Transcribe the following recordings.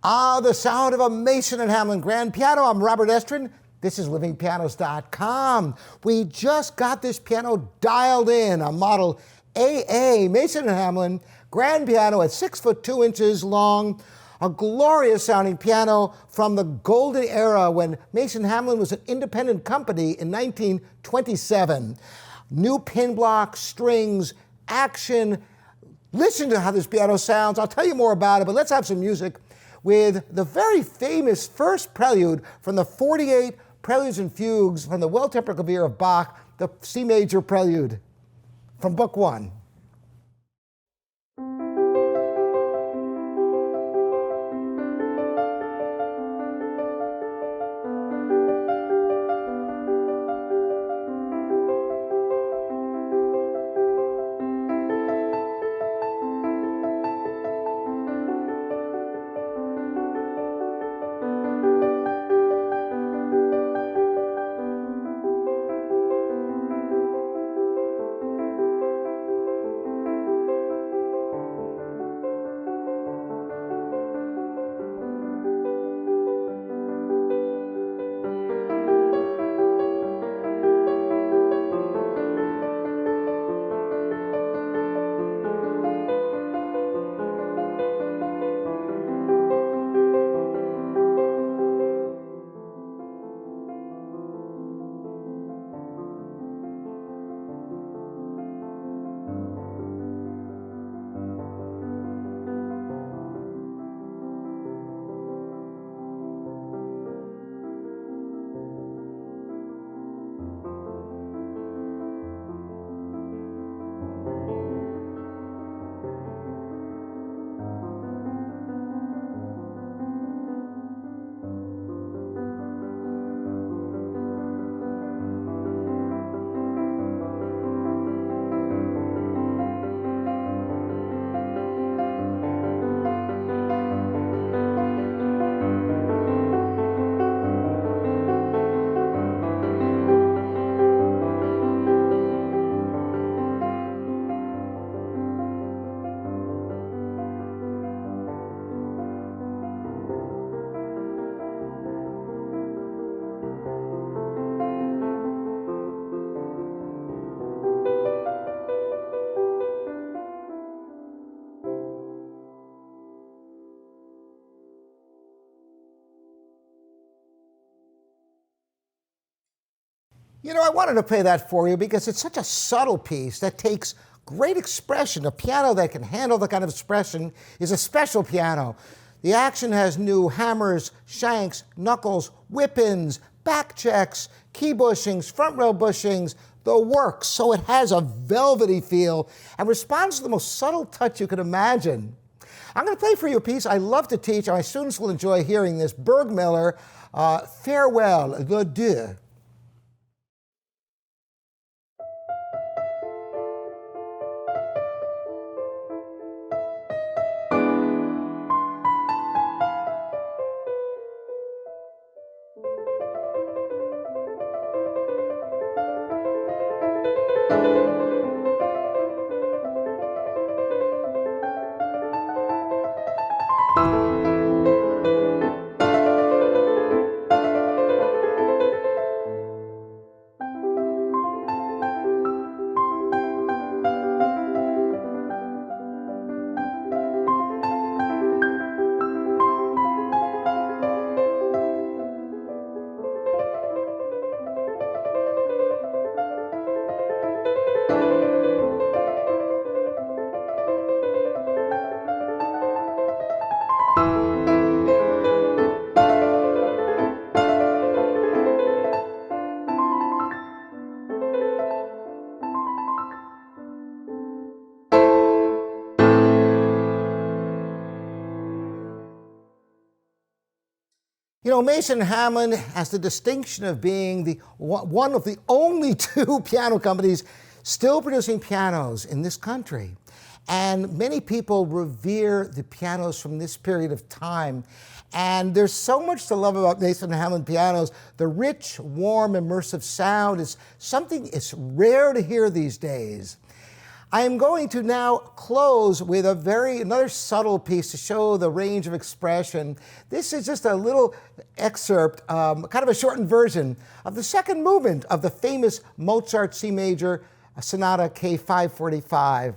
Ah, the sound of a Mason and Hamlin grand piano. I'm Robert Estrin. This is livingpianos.com. We just got this piano dialed in, a model AA Mason and Hamlin grand piano at 6 foot 2 inches long. A glorious sounding piano from the golden era when Mason Hamlin was an independent company in 1927. New pinblock, strings, action. Listen to how this piano sounds. I'll tell you more about it, but let's have some music with the very famous first prelude from the 48 Preludes and Fugues from the Well-Tempered Clavier of Bach, the C major prelude from Book 1. You know, I wanted to play that for you because it's such a subtle piece that takes great expression. A piano that can handle the kind of expression is a special piano. The action has new hammers, shanks, knuckles, whip-ins, backchecks, key bushings, front rail bushings, the works. So it has a velvety feel and responds to the most subtle touch you could imagine. I'm going to play for you a piece I love to teach, and my students will enjoy hearing this. Bergmiller, Farewell, Le Deux. You know, Mason Hamlin has the distinction of being one of the only two piano companies still producing pianos in this country. And many people revere the pianos from this period of time. And there's so much to love about Mason Hamlin pianos. The rich, warm, immersive sound is something it's rare to hear these days. I am going to now close with another subtle piece to show the range of expression. This is just a little excerpt, kind of a shortened version of the second movement of the famous Mozart C major Sonata K545.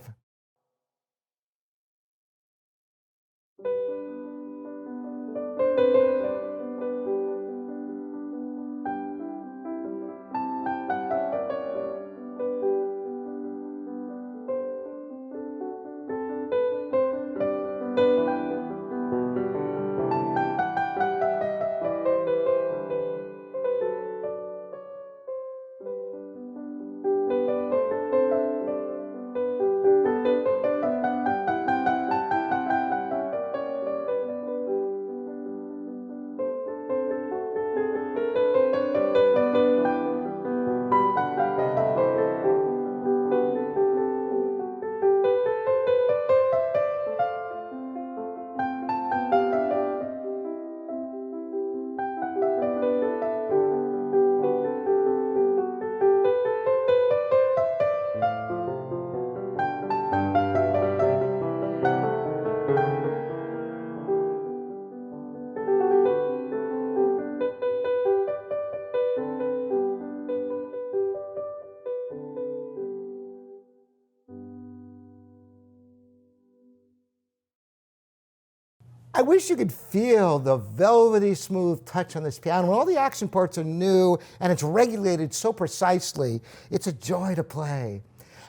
I wish you could feel the velvety smooth touch on this piano. When all the action parts are new and it's regulated so precisely, it's a joy to play.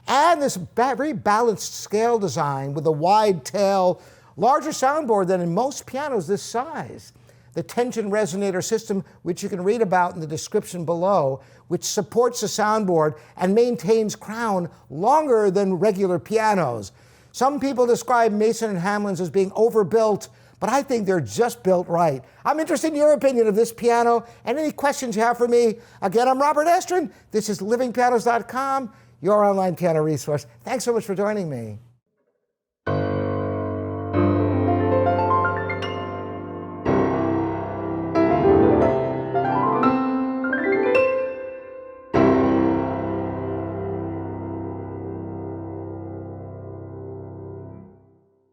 And this very balanced scale design with a wide tail, larger soundboard than in most pianos this size. The tension resonator system, which you can read about in the description below, which supports the soundboard and maintains crown longer than regular pianos. Some people describe Mason and Hamlin's as being overbuilt, but I think they're just built right. I'm interested in your opinion of this piano and any questions you have for me. Again, I'm Robert Estrin. This is livingpianos.com, your online piano resource. Thanks so much for joining me.